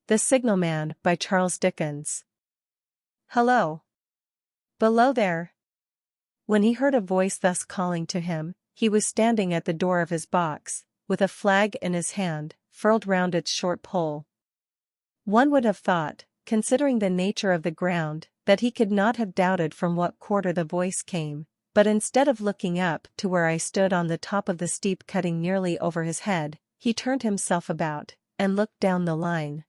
The Signalman by Charles Dickens. Hello. Below there. When he heard a voice thus calling to him, he was standing at the door of his box, with a flag in his hand, furled round its short pole. One would have thought, considering the nature of the ground, that he could not have doubted from what quarter the voice came, but instead of looking up to where I stood on the top of the steep cutting nearly over his head, he turned himself about, and looked down the line.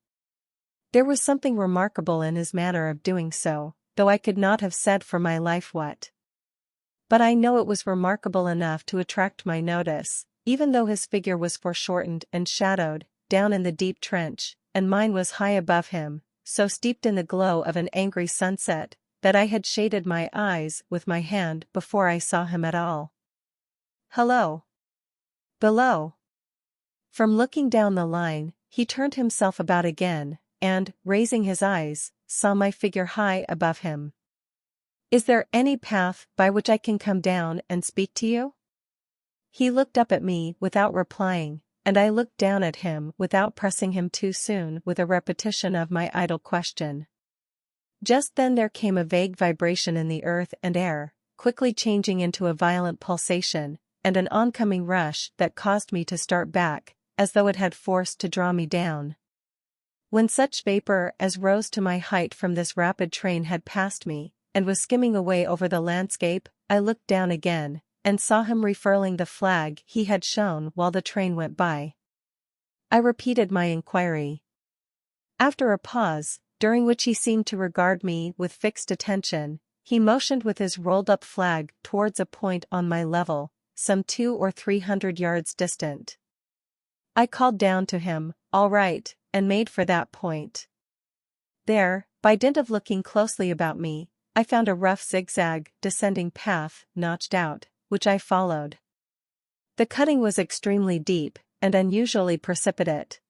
There was something remarkable in his manner of doing so, though I could not have said for my life what. But I know it was remarkable enough to attract my notice, even though his figure was foreshortened and shadowed, down in the deep trench, and mine was high above him, so steeped in the glow of an angry sunset, that I had shaded my eyes with my hand before I saw him at all. Hello. Below. From looking down the line, he turned himself about again, and, raising his eyes, saw my figure high above him. Is there any path by which I can come down and speak to you? He looked up at me without replying, and I looked down at him without pressing him too soon with a repetition of my idle question. Just then there came a vague vibration in the earth and air, quickly changing into a violent pulsation, and an oncoming rush that caused me to start back, as though it had force to draw me down. When such vapor as rose to my height from this rapid train had passed me, and was skimming away over the landscape, I looked down again, and saw him refurling the flag he had shown while the train went by. I repeated my inquiry. After a pause, during which he seemed to regard me with fixed attention, he motioned with his rolled-up flag towards a point on my level, some 200 or 300 yards distant. I called down to him, "All right," and made for that point. There, by dint of looking closely about me, I found a rough zigzag, descending path, notched out, which I followed. The cutting was extremely deep, and unusually precipitate.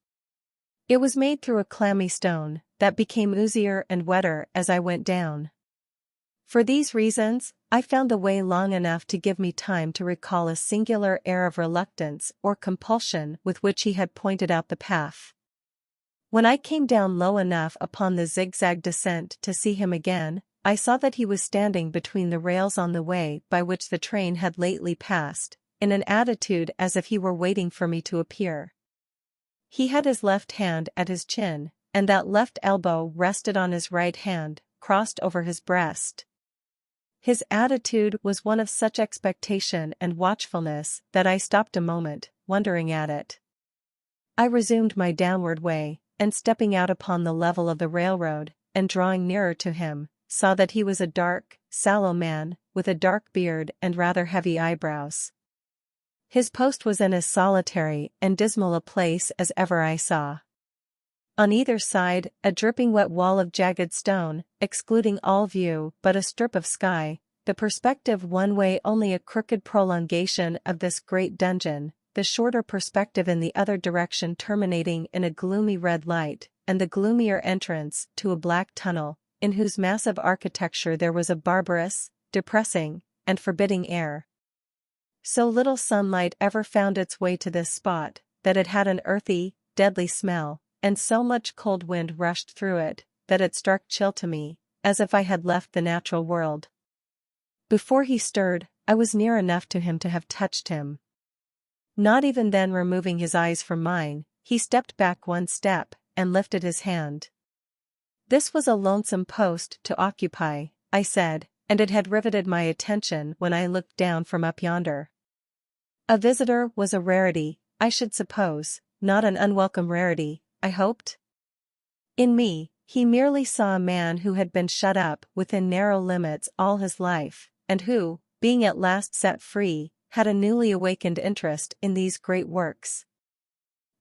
It was made through a clammy stone, that became oozier and wetter as I went down. For these reasons, I found the way long enough to give me time to recall a singular air of reluctance or compulsion with which he had pointed out the path. When I came down low enough upon the zigzag descent to see him again, I saw that he was standing between the rails on the way by which the train had lately passed, in an attitude as if he were waiting for me to appear. He had his left hand at his chin, and that left elbow rested on his right hand, crossed over his breast. His attitude was one of such expectation and watchfulness that I stopped a moment, wondering at it. I resumed my downward way, and stepping out upon the level of the railroad, and drawing nearer to him, saw that he was a dark, sallow man, with a dark beard and rather heavy eyebrows. His post was in as solitary and dismal a place as ever I saw. On either side, a dripping wet wall of jagged stone, excluding all view but a strip of sky, the perspective one way only a crooked prolongation of this great dungeon, the shorter perspective in the other direction terminating in a gloomy red light, and the gloomier entrance to a black tunnel, in whose massive architecture there was a barbarous, depressing, and forbidding air. So little sunlight ever found its way to this spot, that it had an earthy, deadly smell, and so much cold wind rushed through it, that it struck chill to me, as if I had left the natural world. Before he stirred, I was near enough to him to have touched him. Not even then removing his eyes from mine, he stepped back one step, and lifted his hand. This was a lonesome post to occupy, I said, and it had riveted my attention when I looked down from up yonder. A visitor was a rarity, I should suppose, not an unwelcome rarity, I hoped? In me, he merely saw a man who had been shut up within narrow limits all his life, and who, being at last set free, had a newly awakened interest in these great works.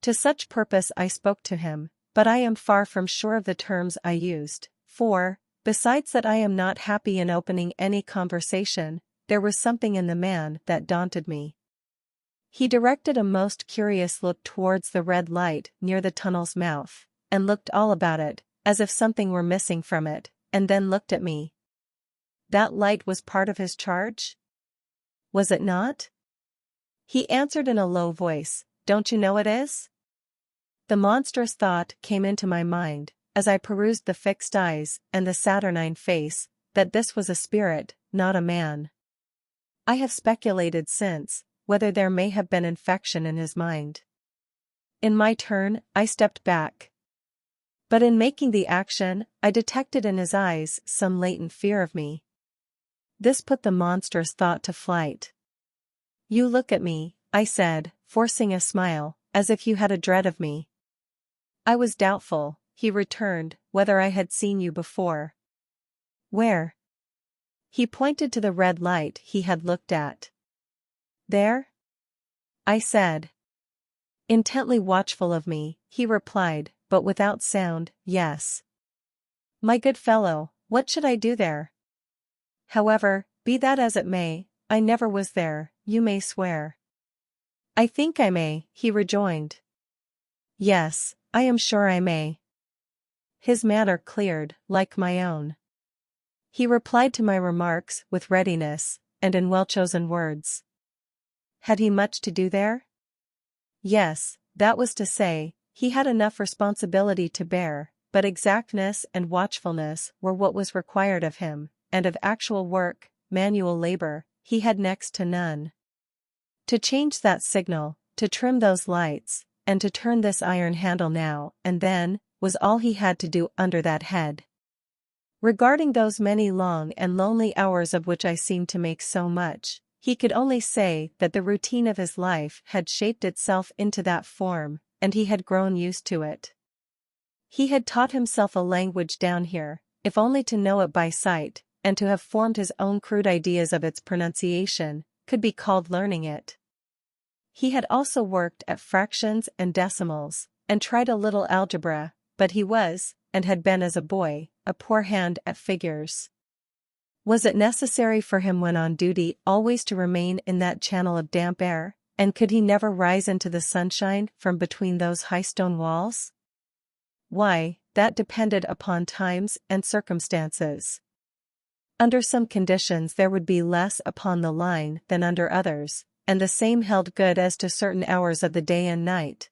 To such purpose I spoke to him, but I am far from sure of the terms I used, for, besides that I am not happy in opening any conversation, there was something in the man that daunted me. He directed a most curious look towards the red light near the tunnel's mouth, and looked all about it, as if something were missing from it, and then looked at me. That light was part of his charge? Was it not? He answered in a low voice, "Don't you know it is?" The monstrous thought came into my mind, as I perused the fixed eyes and the saturnine face, that this was a spirit, not a man. I have speculated since, whether there may have been infection in his mind. In my turn, I stepped back. But in making the action, I detected in his eyes some latent fear of me. This put the monstrous thought to flight. "You look at me," I said, forcing a smile, "as if you had a dread of me." "I was doubtful," he returned, "whether I had seen you before." "Where?" He pointed to the red light he had looked at. "There?" I said. Intently watchful of me, he replied, but without sound, "Yes." "My good fellow, what should I do there?" "However, be that as it may, I never was there, you may swear." "I think I may," he rejoined. "Yes, I am sure I may." His manner cleared, like my own. He replied to my remarks with readiness, and in well-chosen words. Had he much to do there? Yes, that was to say, he had enough responsibility to bear, but exactness and watchfulness were what was required of him, and of actual work, manual labor, he had next to none. To change that signal, to trim those lights, and to turn this iron handle now and then, was all he had to do under that head. Regarding those many long and lonely hours of which I seemed to make so much, he could only say that the routine of his life had shaped itself into that form, and he had grown used to it. He had taught himself a language down here, if only to know it by sight, and to have formed his own crude ideas of its pronunciation, could be called learning it. He had also worked at fractions and decimals, and tried a little algebra, but he was, and had been as a boy, a poor hand at figures. Was it necessary for him when on duty always to remain in that channel of damp air, and could he never rise into the sunshine from between those high stone walls? Why, that depended upon times and circumstances. Under some conditions there would be less upon the line than under others, and the same held good as to certain hours of the day and night.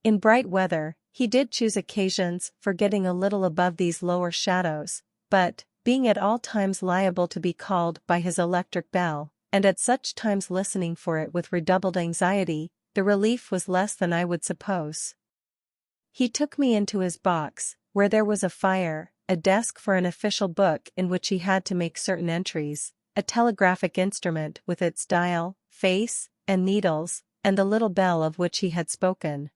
In bright weather, he did choose occasions for getting a little above these lower shadows, but, being at all times liable to be called by his electric bell, and at such times listening for it with redoubled anxiety, the relief was less than I would suppose. He took me into his box, where there was a fire, a desk for an official book in which he had to make certain entries, a telegraphic instrument with its dial, face, and needles, and the little bell of which he had spoken.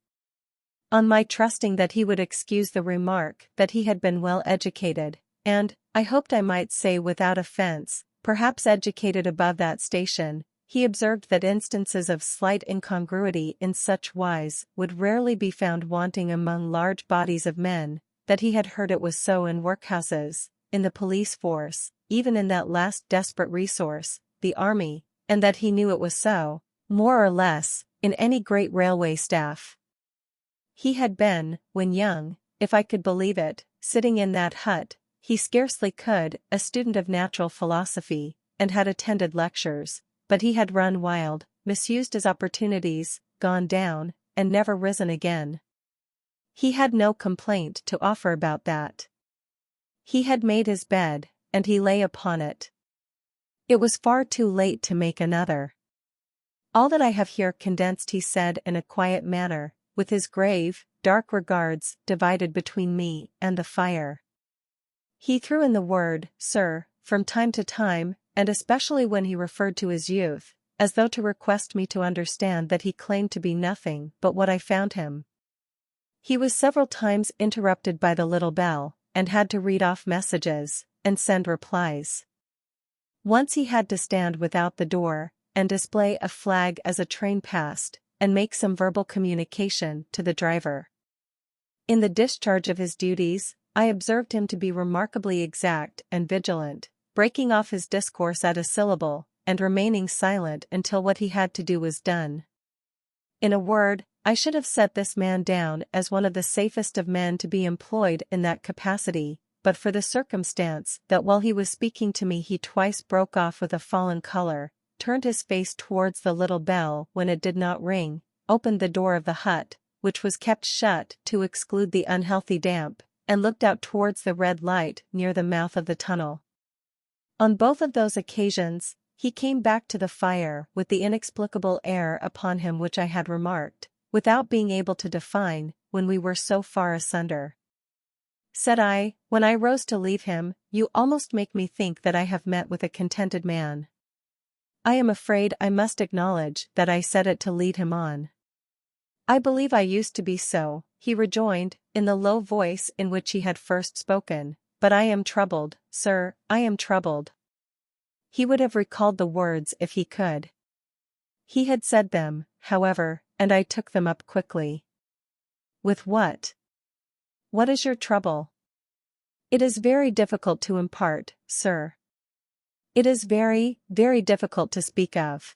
On my trusting that he would excuse the remark that he had been well educated, and, I hoped I might say without offense, perhaps educated above that station, he observed that instances of slight incongruity in such wise would rarely be found wanting among large bodies of men, that he had heard it was so in workhouses, in the police force, even in that last desperate resource, the army, and that he knew it was so, more or less, in any great railway staff. He had been, when young, if I could believe it, sitting in that hut, he scarcely could, a student of natural philosophy, and had attended lectures, but he had run wild, misused his opportunities, gone down, and never risen again. He had no complaint to offer about that. He had made his bed, and he lay upon it. It was far too late to make another. All that I have here condensed he said in a quiet manner, with his grave, dark regards divided between me and the fire. He threw in the word, sir, from time to time, and especially when he referred to his youth, as though to request me to understand that he claimed to be nothing but what I found him. He was several times interrupted by the little bell, and had to read off messages, and send replies. Once he had to stand without the door, and display a flag as a train passed, and make some verbal communication to the driver. In the discharge of his duties, I observed him to be remarkably exact and vigilant, breaking off his discourse at a syllable, and remaining silent until what he had to do was done. In a word, I should have set this man down as one of the safest of men to be employed in that capacity, but for the circumstance that while he was speaking to me he twice broke off with a fallen color, turned his face towards the little bell when it did not ring, opened the door of the hut, which was kept shut to exclude the unhealthy damp, and looked out towards the red light near the mouth of the tunnel. On both of those occasions, he came back to the fire with the inexplicable air upon him which I had remarked, without being able to define, when we were so far asunder. Said I, when I rose to leave him, "You almost make me think that I have met with a contented man." I am afraid I must acknowledge that I said it to lead him on. "I believe I used to be so," he rejoined, in the low voice in which he had first spoken, "but I am troubled, sir, I am troubled." He would have recalled the words if he could. He had said them, however, and I took them up quickly. "With what? What is your trouble?" "It is very difficult to impart, sir. It is very, very difficult to speak of.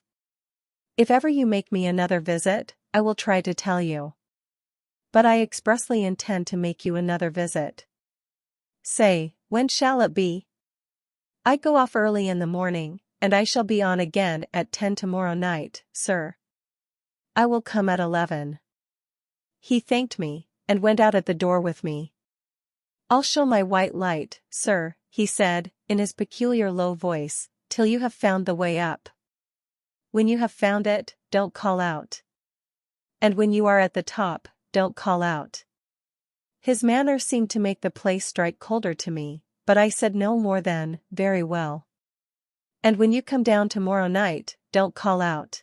If ever you make me another visit, I will try to tell you. But I expressly intend to make you another visit." "Say, when shall it be?" "I go off early in the morning, and I shall be on again at 10 tomorrow night, sir." "I will come at 11. He thanked me, and went out at the door with me. "I'll show my white light, sir," he said, in his peculiar low voice, "till you have found the way up. When you have found it, don't call out. And when you are at the top, don't call out." His manner seemed to make the place strike colder to me, but I said no more than, "Very well. And when you come down tomorrow night, don't call out.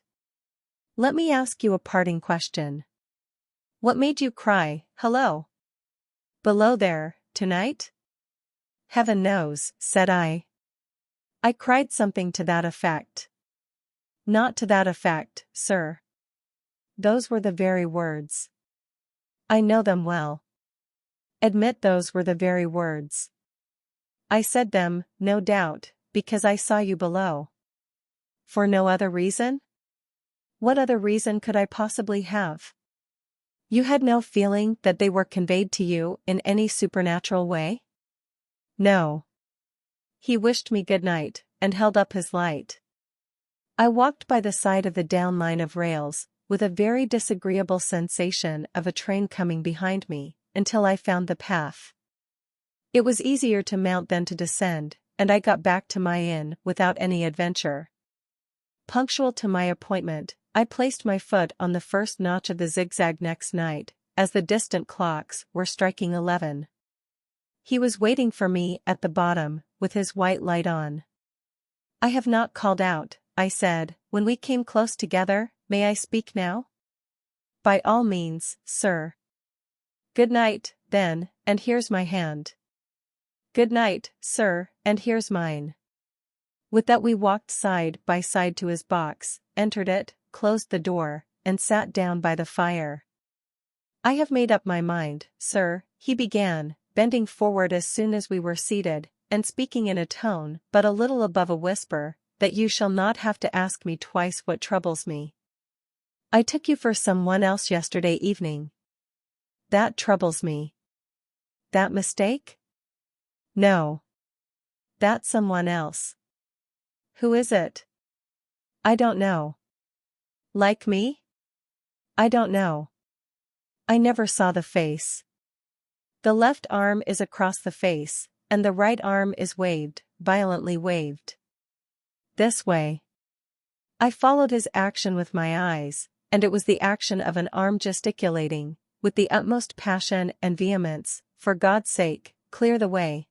Let me ask you a parting question. What made you cry, 'Hello, below there,' tonight?" "Heaven knows," said I. "I cried something to that effect." "Not to that effect, sir." "Those were the very words." "I know them well." "Admit those were the very words." "I said them, no doubt, because I saw you below." "For no other reason?" "What other reason could I possibly have?" "You had no feeling that they were conveyed to you in any supernatural way?" "No." He wished me good night, and held up his light. I walked by the side of the down line of rails, with a very disagreeable sensation of a train coming behind me, until I found the path. It was easier to mount than to descend, and I got back to my inn without any adventure. Punctual to my appointment, I placed my foot on the first notch of the zigzag next night, as the distant clocks were striking 11. He was waiting for me at the bottom, with his white light on. "I have not called out," I said, when we came close together. "May I speak now?" "By all means, sir." "Good night, then, and here's my hand." "Good night, sir, and here's mine." With that we walked side by side to his box, entered it, closed the door, and sat down by the fire. "I have made up my mind, sir," he began, bending forward as soon as we were seated, and speaking in a tone but a little above a whisper, "that you shall not have to ask me twice what troubles me. I took you for someone else yesterday evening. That troubles me." "That mistake?" "No. That someone else." "Who is it?" "I don't know." "Like me?" "I don't know. I never saw the face." "The left arm is across the face, and the right arm is waved, violently waved." "This way." I followed his action with my eyes, and it was the action of an arm gesticulating, with the utmost passion and vehemence, "For God's sake, clear the way."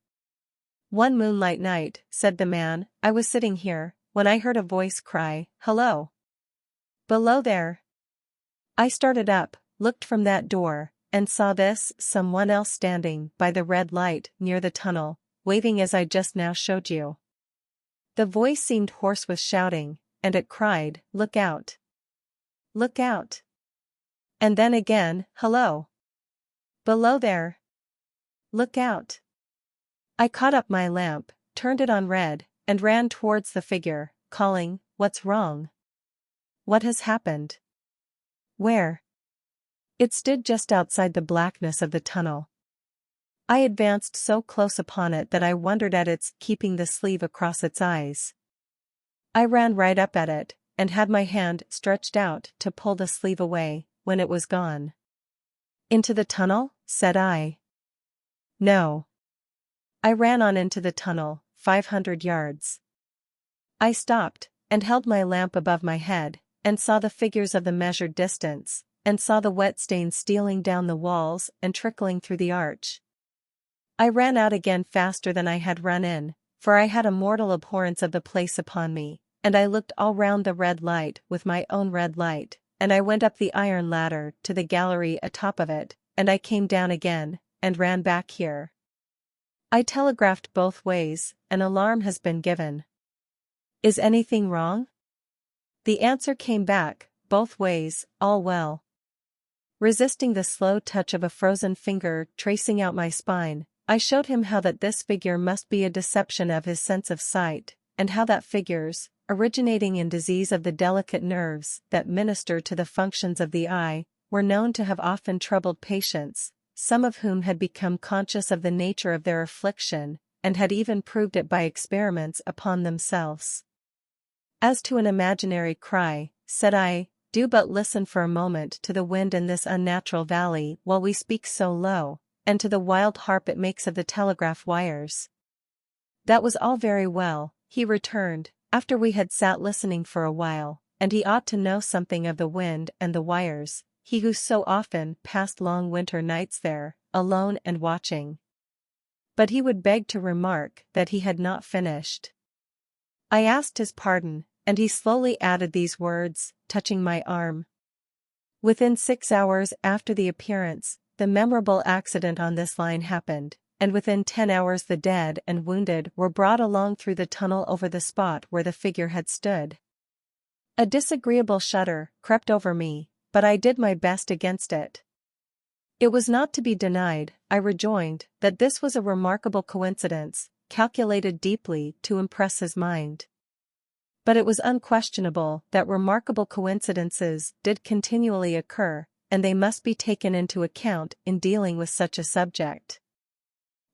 "One moonlight night," said the man, "I was sitting here, when I heard a voice cry, 'Hello, below there.' I started up, looked from that door, and saw this someone else standing by the red light near the tunnel, waving as I just now showed you." The voice seemed hoarse with shouting, and it cried, "Look out! Look out!" And then again, "Hello, below there! Look out!" I caught up my lamp, turned it on red, and ran towards the figure, calling, "What's wrong? What has happened? Where?" It stood just outside the blackness of the tunnel. I advanced so close upon it that I wondered at its keeping the sleeve across its eyes. I ran right up at it, and had my hand stretched out to pull the sleeve away, when it was gone. Into the tunnel? Said I. No. I ran on into the tunnel, 500 yards. I stopped, and held my lamp above my head, and saw the figures of the measured distance, and saw the wet stains stealing down the walls and trickling through the arch. I ran out again faster than I had run in, for I had a mortal abhorrence of the place upon me, and I looked all round the red light with my own red light, and I went up the iron ladder to the gallery atop of it, and I came down again, and ran back here. I telegraphed both ways, an alarm has been given. Is anything wrong? The answer came back, both ways, all well. Resisting the slow touch of a frozen finger tracing out my spine, I showed him how that this figure must be a deception of his sense of sight, and how that figures, originating in disease of the delicate nerves that minister to the functions of the eye, were known to have often troubled patients, some of whom had become conscious of the nature of their affliction, and had even proved it by experiments upon themselves. As to an imaginary cry, said I, do but listen for a moment to the wind in this unnatural valley while we speak so low, and to the wild harp it makes of the telegraph wires. That was all very well, he returned, after we had sat listening for a while, and he ought to know something of the wind and the wires, he who so often passed long winter nights there, alone and watching. But he would beg to remark that he had not finished. I asked his pardon, and he slowly added these words, touching my arm. Within 6 hours after the appearance, the memorable accident on this line happened, and within 10 hours the dead and wounded were brought along through the tunnel over the spot where the figure had stood. A disagreeable shudder crept over me, but I did my best against it. It was not to be denied, I rejoined, that this was a remarkable coincidence, calculated deeply to impress his mind. But it was unquestionable that remarkable coincidences did continually occur, and they must be taken into account in dealing with such a subject.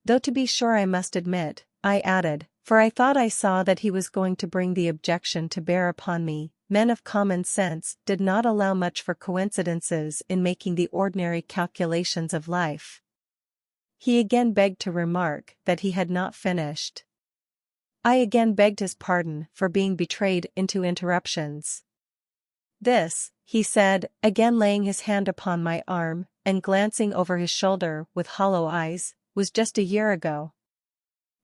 Though to be sure I must admit, I added, for I thought I saw that he was going to bring the objection to bear upon me, men of common sense did not allow much for coincidences in making the ordinary calculations of life. He again begged to remark that he had not finished. I again begged his pardon for being betrayed into interruptions. This, he said, again laying his hand upon my arm, and glancing over his shoulder with hollow eyes, was just a year ago.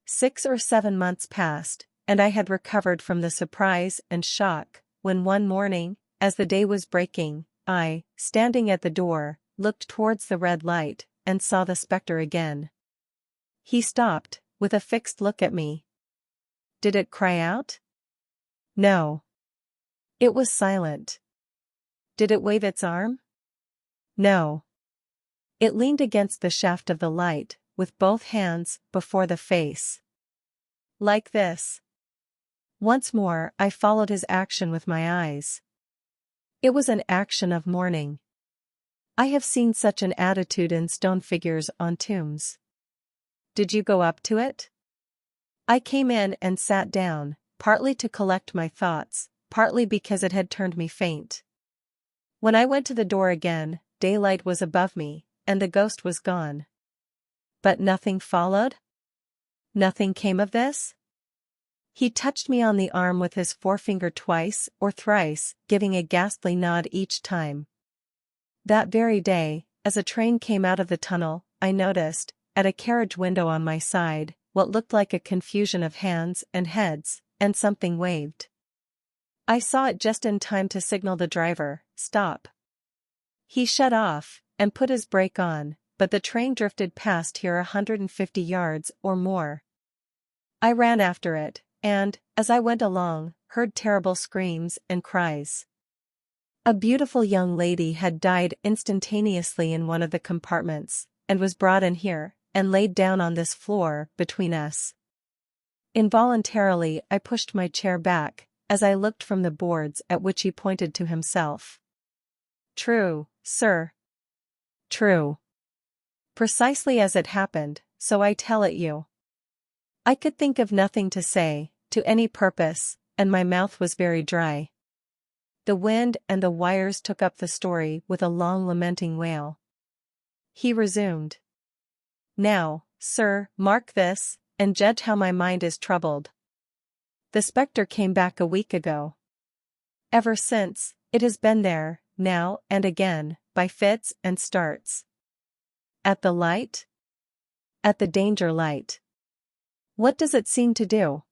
6 or 7 months passed, and I had recovered from the surprise and shock, when one morning, as the day was breaking, I, standing at the door, looked towards the red light, and saw the spectre again. He stopped, with a fixed look at me. Did it cry out? No. It was silent. Did it wave its arm? No. It leaned against the shaft of the light, with both hands before the face. Like this. Once more I followed his action with my eyes. It was an action of mourning. I have seen such an attitude in stone figures on tombs. Did you go up to it? I came in and sat down, partly to collect my thoughts, partly because it had turned me faint. When I went to the door again, daylight was above me, and the ghost was gone. But nothing followed? Nothing came of this? He touched me on the arm with his forefinger twice or thrice, giving a ghastly nod each time. That very day, as a train came out of the tunnel, I noticed, at a carriage window on my side, what looked like a confusion of hands and heads, and something waved. I saw it just in time to signal the driver, stop. He shut off, and put his brake on, but the train drifted past here 150 yards or more. I ran after it, and, as I went along, heard terrible screams and cries. A beautiful young lady had died instantaneously in one of the compartments, and was brought in here, and laid down on this floor between us. Involuntarily I pushed my chair back, as I looked from the boards at which he pointed to himself. True, sir. True. Precisely as it happened, so I tell it you. I could think of nothing to say, to any purpose, and my mouth was very dry. The wind and the wires took up the story with a long lamenting wail. he resumed. Now, sir, mark this, and judge how my mind is troubled. The spectre came back a week ago. Ever since, it has been there, now and again, by fits and starts. At the light? At the danger light. What does it seem to do?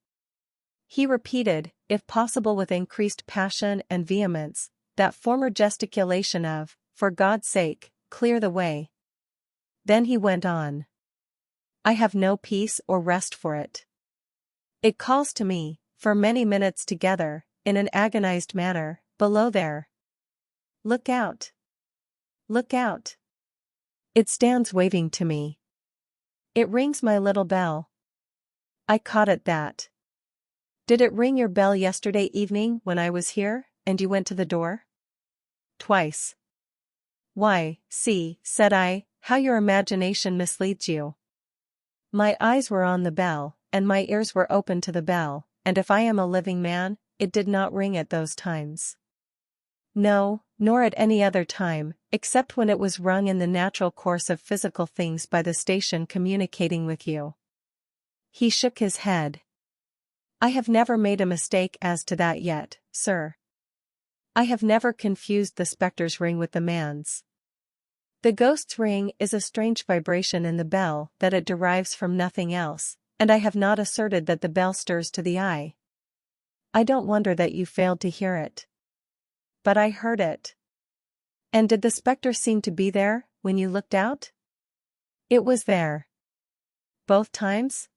He repeated, if possible with increased passion and vehemence, that former gesticulation of, for God's sake, clear the way. Then he went on. I have no peace or rest for it. It calls to me, for many minutes together, in an agonized manner, below there. Look out! Look out! It stands waving to me. It rings my little bell. I caught at that. Did it ring your bell yesterday evening when I was here, and you went to the door? Twice. Why, see, said I, how your imagination misleads you. My eyes were on the bell, and my ears were open to the bell, and if I am a living man, it did not ring at those times. No, nor at any other time, except when it was rung in the natural course of physical things by the station communicating with you. He shook his head. I have never made a mistake as to that yet, sir. I have never confused the spectre's ring with the man's. The ghost's ring is a strange vibration in the bell that it derives from nothing else, and I have not asserted that the bell stirs to the eye. I don't wonder that you failed to hear it. But I heard it. And did the spectre seem to be there, when you looked out? It was there. Both times?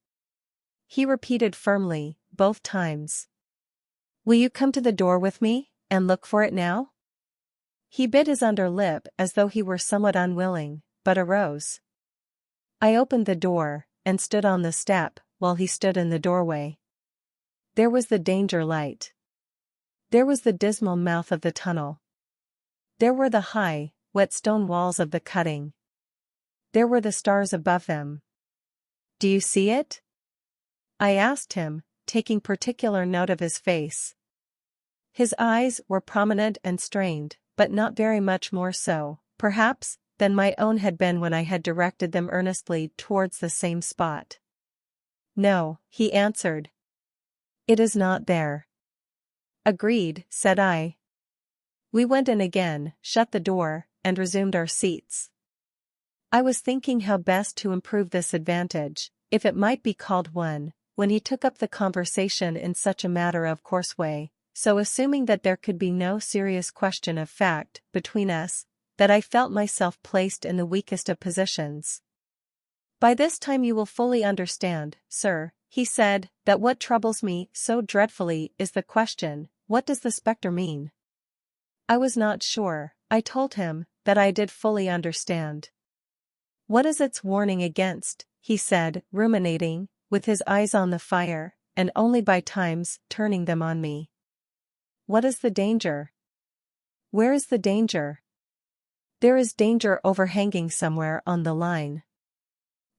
He repeated firmly, both times. Will you come to the door with me, and look for it now? He bit his under lip as though he were somewhat unwilling, but arose. I opened the door, and stood on the step, while he stood in the doorway. There was the danger light. There was the dismal mouth of the tunnel. There were the high, wet stone walls of the cutting. There were the stars above them. Do you see it? I asked him, taking particular note of his face. His eyes were prominent and strained, but not very much more so, perhaps, than my own had been when I had directed them earnestly towards the same spot. No, he answered. It is not there. Agreed, said I. We went in again, shut the door, and resumed our seats. I was thinking how best to improve this advantage, if it might be called one, when he took up the conversation in such a matter-of-course way, so assuming that there could be no serious question of fact between us, that I felt myself placed in the weakest of positions. By this time you will fully understand, sir, he said, that what troubles me so dreadfully is the question, what does the spectre mean? I was not sure. I told him that I did fully understand. What is its warning against? He said, ruminating, with his eyes on the fire, and only by times turning them on me. What is the danger? Where is the danger? There is danger overhanging somewhere on the line.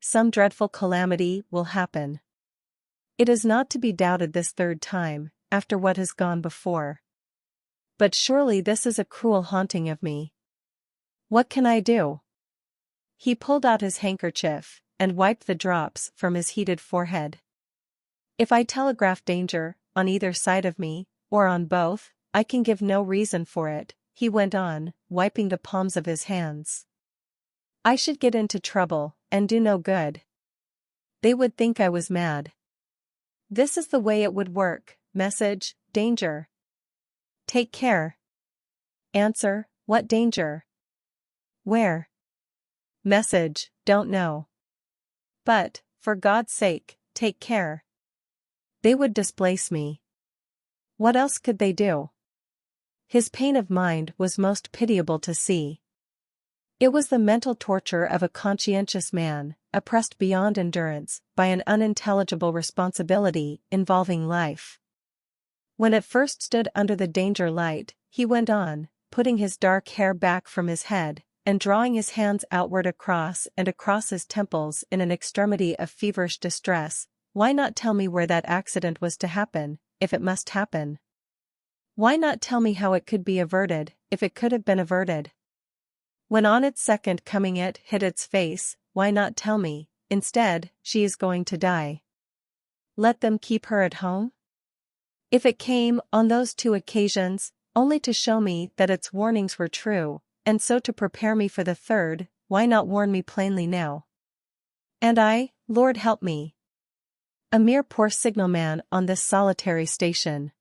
Some dreadful calamity will happen. It is not to be doubted this third time, after what has gone before. But surely this is a cruel haunting of me. What can I do? He pulled out his handkerchief, and wiped the drops from his heated forehead. If I telegraph danger, on either side of me, or on both, I can give no reason for it, he went on, wiping the palms of his hands. I should get into trouble, and do no good. They would think I was mad. This is the way it would work, message, danger. Take care. Answer, what danger? Where? Message, don't know. But, for God's sake, take care. They would displace me. What else could they do? His pain of mind was most pitiable to see. It was the mental torture of a conscientious man, oppressed beyond endurance by an unintelligible responsibility involving life. When it first stood under the danger light, he went on, putting his dark hair back from his head, and drawing his hands outward across and across his temples in an extremity of feverish distress, why not tell me where that accident was to happen, if it must happen? Why not tell me how it could be averted, if it could have been averted? When on its second coming it hid its face, why not tell me, instead, she is going to die? Let them keep her at home? If it came, on those 2 occasions, only to show me that its warnings were true, and so to prepare me for the third, why not warn me plainly now? And I, Lord help me, a mere poor signalman on this solitary station.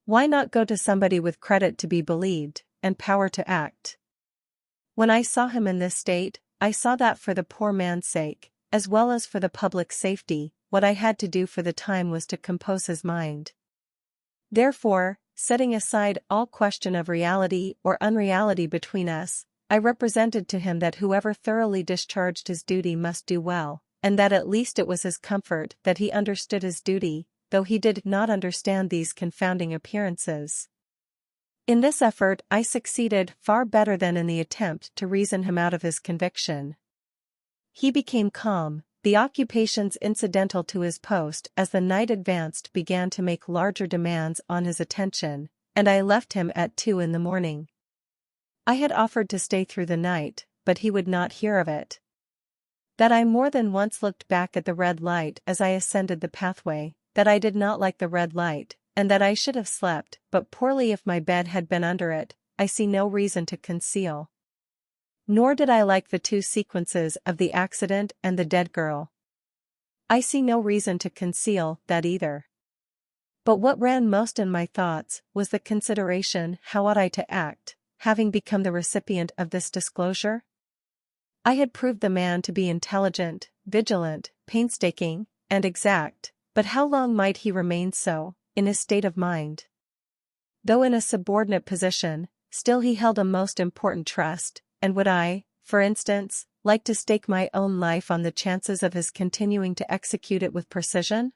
Why not go to somebody with credit to be believed, and power to act? When I saw him in this state, I saw that for the poor man's sake, as well as for the public safety, what I had to do for the time was to compose his mind. Therefore, setting aside all question of reality or unreality between us, I represented to him that whoever thoroughly discharged his duty must do well, and that at least it was his comfort that he understood his duty, though he did not understand these confounding appearances. In this effort I succeeded far better than in the attempt to reason him out of his conviction. He became calm, the occupations incidental to his post as the night advanced began to make larger demands on his attention, and I left him at 2 in the morning. I had offered to stay through the night, but he would not hear of it. That I more than once looked back at the red light as I ascended the pathway, that I did not like the red light, and that I should have slept but poorly if my bed had been under it, I see no reason to conceal. Nor did I like the 2 sequences of the accident and the dead girl. I see no reason to conceal that either. But what ran most in my thoughts was the consideration, how ought I to act, having become the recipient of this disclosure? I had proved the man to be intelligent, vigilant, painstaking, and exact, but how long might he remain so, in his state of mind? Though in a subordinate position, still he held a most important trust, and would I, for instance, like to stake my own life on the chances of his continuing to execute it with precision?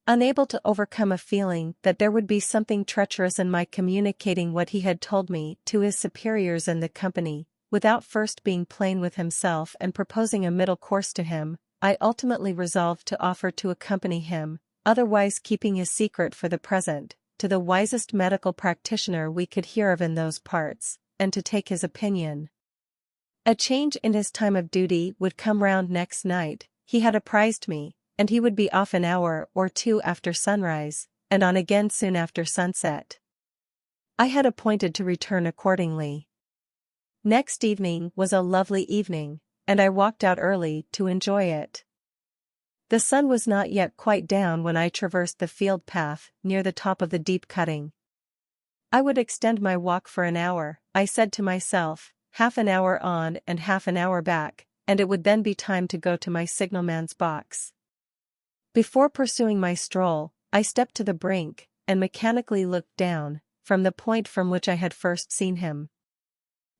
Unable to overcome a feeling that there would be something treacherous in my communicating what he had told me to his superiors in the company, without first being plain with himself and proposing a middle course to him, I ultimately resolved to offer to accompany him, otherwise keeping his secret for the present, to the wisest medical practitioner we could hear of in those parts, and to take his opinion. A change in his time of duty would come round next night, he had apprised me, and he would be off an hour or 2 after sunrise, and on again soon after sunset. I had appointed to return accordingly. Next evening was a lovely evening, and I walked out early to enjoy it. The sun was not yet quite down when I traversed the field path near the top of the deep cutting. I would extend my walk for an hour, I said to myself, half an hour on and half an hour back, and it would then be time to go to my signalman's box. Before pursuing my stroll, I stepped to the brink, and mechanically looked down, from the point from which I had first seen him.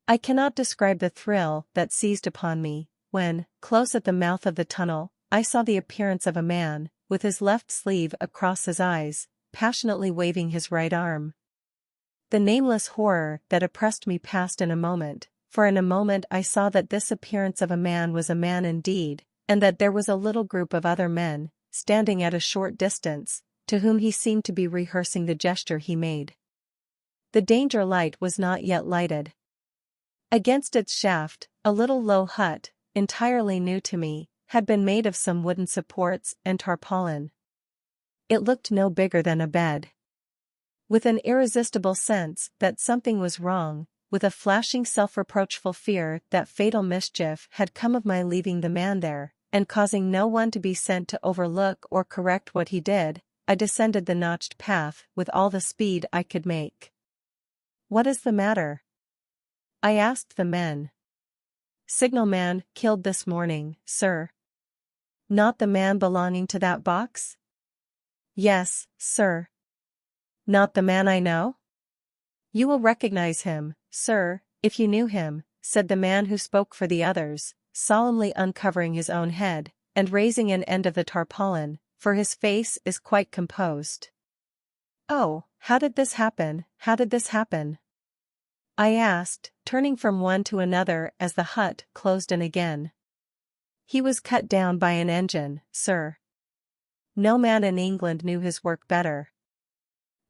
I cannot describe the thrill that seized upon me, when, close at the mouth of the tunnel, I saw the appearance of a man, with his left sleeve across his eyes, passionately waving his right arm. The nameless horror that oppressed me passed in a moment, for in a moment I saw that this appearance of a man was a man indeed, and that there was a little group of other men, standing at a short distance, to whom he seemed to be rehearsing the gesture he made. The danger light was not yet lighted. Against its shaft, a little low hut, entirely new to me, had been made of some wooden supports and tarpaulin. It looked no bigger than a bed. With an irresistible sense that something was wrong, with a flashing self-reproachful fear that fatal mischief had come of my leaving the man there, and causing no one to be sent to overlook or correct what he did, I descended the notched path with all the speed I could make. "What is the matter?" I asked the men. "Signalman killed this morning, sir." "Not the man belonging to that box?" "Yes, sir." "Not the man I know?" "You will recognize him, sir, if you knew him," said the man who spoke for the others, solemnly uncovering his own head, and raising an end of the tarpaulin, for his face is quite composed. "Oh, how did this happen, how did this happen?" I asked, turning from one to another as the hut closed in again. "He was cut down by an engine, sir. No man in England knew his work better.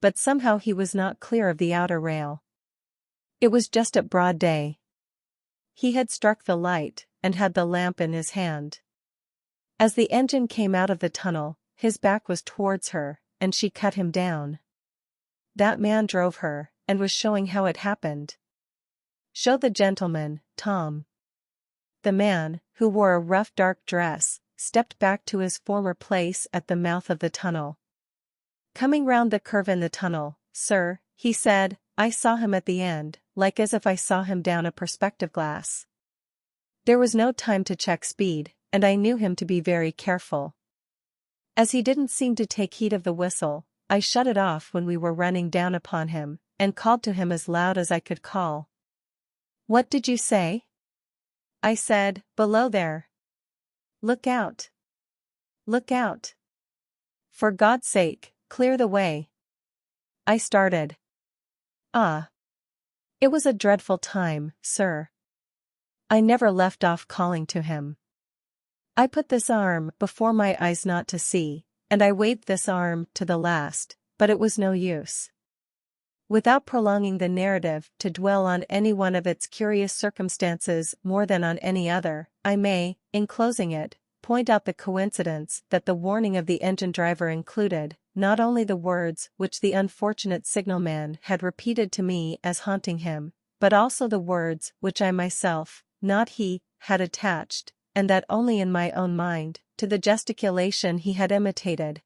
But somehow he was not clear of the outer rail. It was just at broad day. He had struck the light, and had the lamp in his hand. As the engine came out of the tunnel, his back was towards her, and she cut him down. That man drove her, and was showing how it happened. Show the gentleman, Tom. The man, who wore a rough dark dress, stepped back to his former place at the mouth of the tunnel. Coming round the curve in the tunnel, sir, he said, I saw him at the end, like as if I saw him down a perspective glass. There was no time to check speed, and I knew him to be very careful. As he didn't seem to take heed of the whistle, I shut it off when we were running down upon him, and called to him as loud as I could call. What did you say? I said, below there. Look out. Look out. For God's sake, clear the way. I started. Ah. It was a dreadful time, sir. I never left off calling to him. I put this arm before my eyes not to see, and I waved this arm to the last, but it was no use. Without prolonging the narrative to dwell on any one of its curious circumstances more than on any other, I may, in closing it, point out the coincidence that the warning of the engine driver included, not only the words which the unfortunate signalman had repeated to me as haunting him, but also the words which I myself, not he, had attached, and that only in my own mind, to the gesticulation he had imitated,